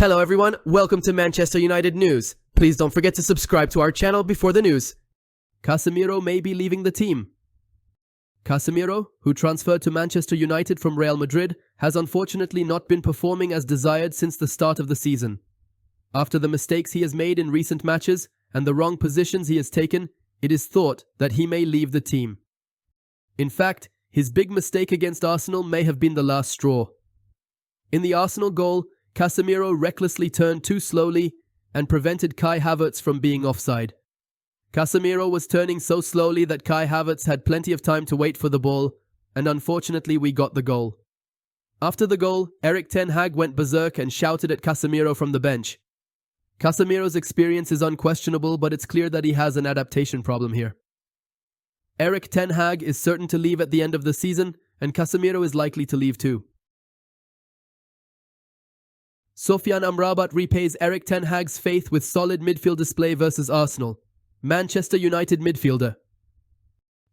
Hello everyone, welcome to Manchester United News. Please don't forget to subscribe to our channel before the news. Casemiro may be leaving the team. Casemiro, who transferred to Manchester United from Real Madrid, has unfortunately not been performing as desired since the start of the season. After the mistakes he has made in recent matches and the wrong positions he has taken, it is thought that he may leave the team. In fact, his big mistake against Arsenal may have been the last straw. In the Arsenal goal, Casemiro recklessly turned too slowly and prevented Kai Havertz from being offside. Casemiro was turning so slowly that Kai Havertz had plenty of time to wait for the ball, and unfortunately we got the goal. After the goal, Erik ten Hag went berserk and shouted at Casemiro from the bench. Casemiro's experience is unquestionable, but it's clear that he has an adaptation problem here. Erik ten Hag is certain to leave at the end of the season, and Casemiro is likely to leave too. Sofyan Amrabat repays Erik ten Hag's faith with solid midfield display versus Arsenal. Manchester United midfielder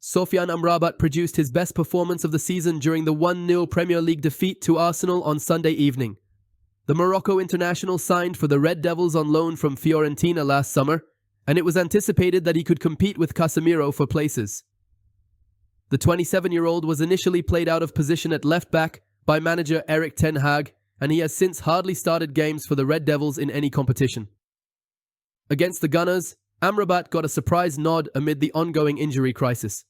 Sofyan Amrabat produced his best performance of the season during the 1-0 Premier League defeat to Arsenal on Sunday evening. The Morocco international signed for the Red Devils on loan from Fiorentina last summer, and it was anticipated that he could compete with Casemiro for places. The 27-year-old was initially played out of position at left-back by manager Erik ten Hag, and he has since hardly started games for the Red Devils in any competition. Against the Gunners, Amrabat got a surprise nod amid the ongoing injury crisis.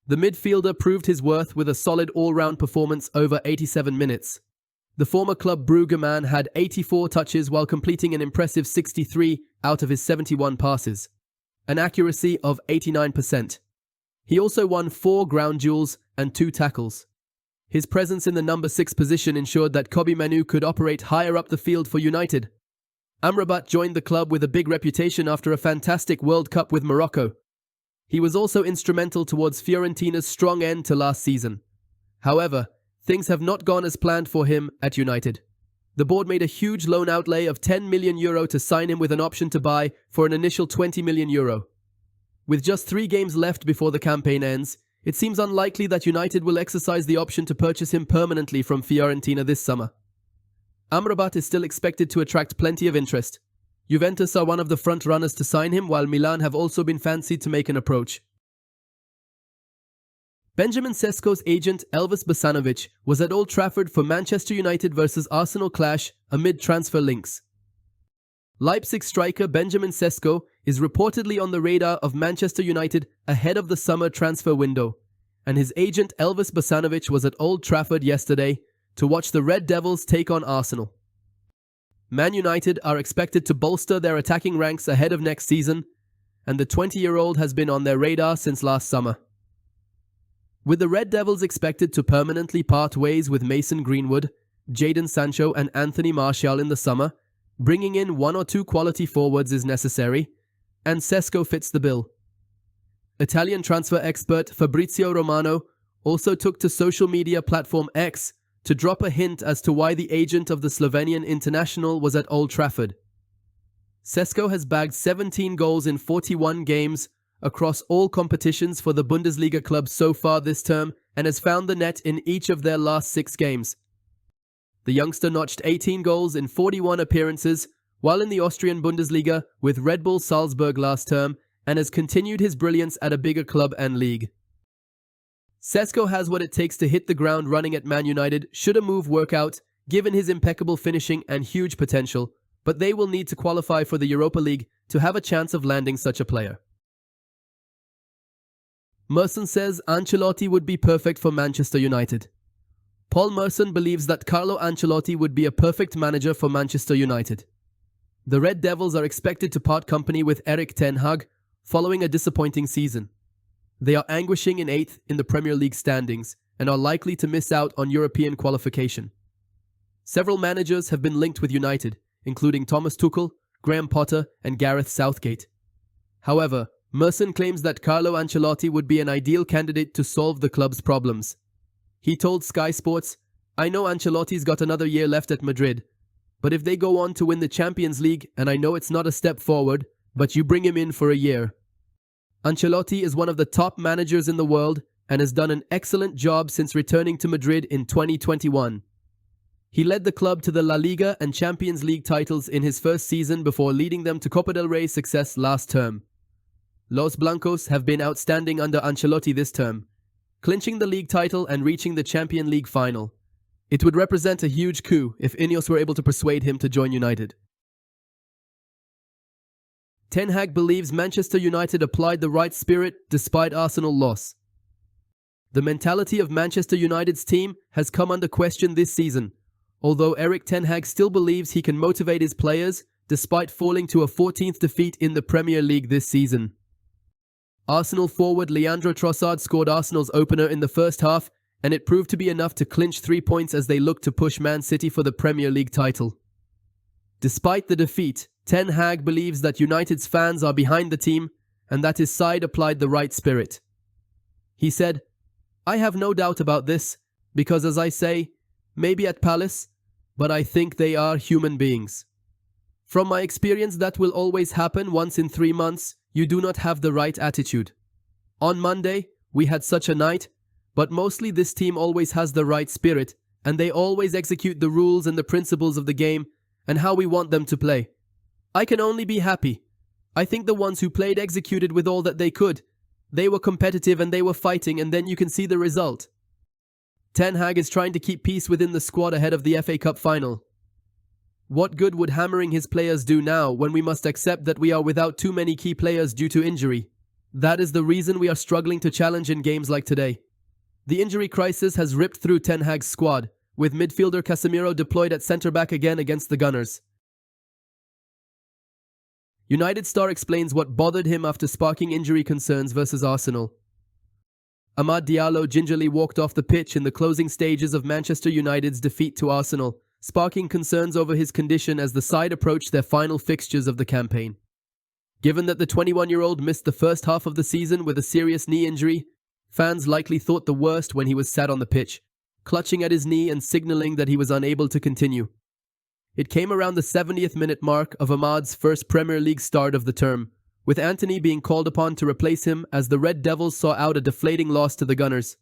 The midfielder proved his worth with a solid all-round performance over 87 minutes. The former Club Brugge man had 84 touches while completing an impressive 63 out of his 71 passes, an accuracy of 89%. He also won 4 ground duels and 2 tackles. His presence in the number 6 position ensured that Kobbie Mainoo could operate higher up the field for United. Amrabat joined the club with a big reputation after a fantastic World Cup with Morocco. He was also instrumental towards Fiorentina's strong end to last season. However, things have not gone as planned for him at United. The board made a huge loan outlay of €10 million to sign him with an option to buy for an initial €20 million. With just 3 games left before the campaign ends, it seems unlikely that United will exercise the option to purchase him permanently from Fiorentina this summer. Amrabat is still expected to attract plenty of interest. Juventus are one of the front runners to sign him, while Milan have also been fancied to make an approach. Benjamin Sesko's agent Elvis Bosanovic was at Old Trafford for Manchester United vs Arsenal clash amid transfer links. Leipzig striker Benjamin Sesko is reportedly on the radar of Manchester United ahead of the summer transfer window, and his agent Elvis Bosanovic was at Old Trafford yesterday to watch the Red Devils take on Arsenal. Man United are expected to bolster their attacking ranks ahead of next season, and the 20-year-old has been on their radar since last summer. With the Red Devils expected to permanently part ways with Mason Greenwood, Jadon Sancho and Anthony Martial in the summer, bringing in 1 or 2 quality forwards is necessary, and Sesko fits the bill. Italian transfer expert Fabrizio Romano also took to social media platform X to drop a hint as to why the agent of the Slovenian international was at Old Trafford. Sesko has bagged 17 goals in 41 games across all competitions for the Bundesliga clubs so far this term and has found the net in each of their last 6 games. The youngster notched 18 goals in 41 appearances while in the Austrian Bundesliga with Red Bull Salzburg last term and has continued his brilliance at a bigger club and league. Sesko has what it takes to hit the ground running at Man United should a move work out, given his impeccable finishing and huge potential, but they will need to qualify for the Europa League to have a chance of landing such a player. Merson says Ancelotti would be perfect for Manchester United. Paul Merson believes that Carlo Ancelotti would be a perfect manager for Manchester United. The Red Devils are expected to part company with Erik ten Hag following a disappointing season. They are anguishing in 8th in the Premier League standings and are likely to miss out on European qualification. Several managers have been linked with United, including Thomas Tuchel, Graham Potter and Gareth Southgate. However, Merson claims that Carlo Ancelotti would be an ideal candidate to solve the club's problems. He told Sky Sports, "I know Ancelotti's got another year left at Madrid, but if they go on to win the Champions League, and I know it's not a step forward, but you bring him in for a year." Ancelotti is one of the top managers in the world and has done an excellent job since returning to Madrid in 2021. He led the club to the La Liga and Champions League titles in his first season before leading them to Copa del Rey's success last term. Los Blancos have been outstanding under Ancelotti this term, clinching the league title and reaching the Champions League final. It would represent a huge coup if Ineos were able to persuade him to join United. Ten Hag believes Manchester United applied the right spirit despite Arsenal loss. The mentality of Manchester United's team has come under question this season, although Erik ten Hag still believes he can motivate his players despite falling to a 14th defeat in the Premier League this season. Arsenal forward Leandro Trossard scored Arsenal's opener in the first half, and it proved to be enough to clinch 3 points as they look to push Man City for the Premier League title. Despite the defeat, Ten Hag believes that United's fans are behind the team and that his side applied the right spirit. He said, "I have no doubt about this, because as I say, maybe at Palace, but I think they are human beings. From my experience, that will always happen once in 3 months. You do not have the right attitude. On Monday, we had such a night, but mostly this team always has the right spirit, and they always execute the rules and the principles of the game and how we want them to play. I can only be happy. I think the ones who played executed with all that they could. They were competitive and they were fighting, and then you can see the result." Ten Hag is trying to keep peace within the squad ahead of the FA Cup final. What good would hammering his players do now when we must accept that we are without too many key players due to injury? That is the reason we are struggling to challenge in games like today. The injury crisis has ripped through Ten Hag's squad, with midfielder Casemiro deployed at centre-back again against the Gunners. United star explains what bothered him after sparking injury concerns versus Arsenal. Amad Diallo gingerly walked off the pitch in the closing stages of Manchester United's defeat to Arsenal, sparking concerns over his condition as the side approached their final fixtures of the campaign. Given that the 21-year-old missed the first half of the season with a serious knee injury, fans likely thought the worst when he was sat on the pitch, clutching at his knee and signalling that he was unable to continue. It came around the 70th minute mark of Amad's first Premier League start of the term, with Antony being called upon to replace him as the Red Devils saw out a deflating loss to the Gunners.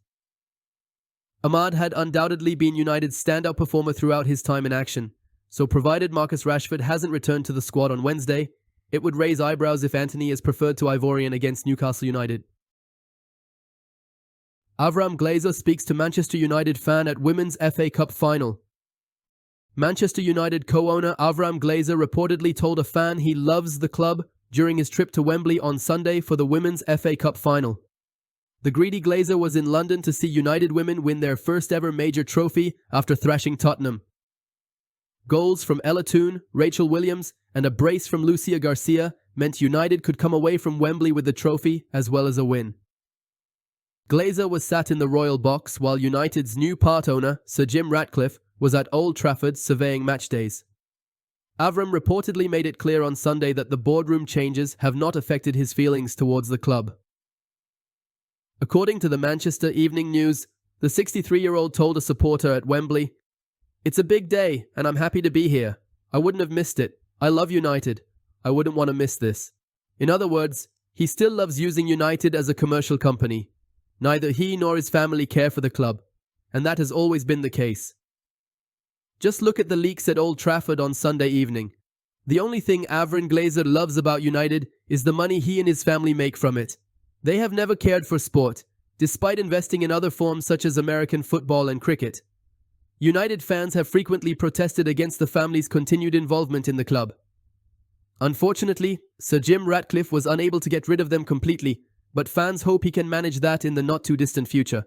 Amad had undoubtedly been United's standout performer throughout his time in action, so provided Marcus Rashford hasn't returned to the squad on Wednesday, it would raise eyebrows if Antony is preferred to Ivorian against Newcastle United. Avram Glazer speaks to Manchester United fan at Women's FA Cup final. Manchester United co-owner Avram Glazer reportedly told a fan he loves the club during his trip to Wembley on Sunday for the Women's FA Cup final. The greedy Glazer was in London to see United women win their first ever major trophy after thrashing Tottenham. Goals from Ella Toone, Rachel Williams, and a brace from Lucia Garcia meant United could come away from Wembley with the trophy as well as a win. Glazer was sat in the royal box while United's new part owner, Sir Jim Ratcliffe, was at Old Trafford surveying match days. Avram reportedly made it clear on Sunday that the boardroom changes have not affected his feelings towards the club. According to the Manchester Evening News, the 63-year-old told a supporter at Wembley, "It's a big day and I'm happy to be here. I wouldn't have missed it. I love United. I wouldn't want to miss this." In other words, he still loves using United as a commercial company. Neither he nor his family care for the club, and that has always been the case. Just look at the leaks at Old Trafford on Sunday evening. The only thing Avram Glazer loves about United is the money he and his family make from it. They have never cared for sport, despite investing in other forms such as American football and cricket. United fans have frequently protested against the family's continued involvement in the club. Unfortunately, Sir Jim Ratcliffe was unable to get rid of them completely, but fans hope he can manage that in the not-too-distant future.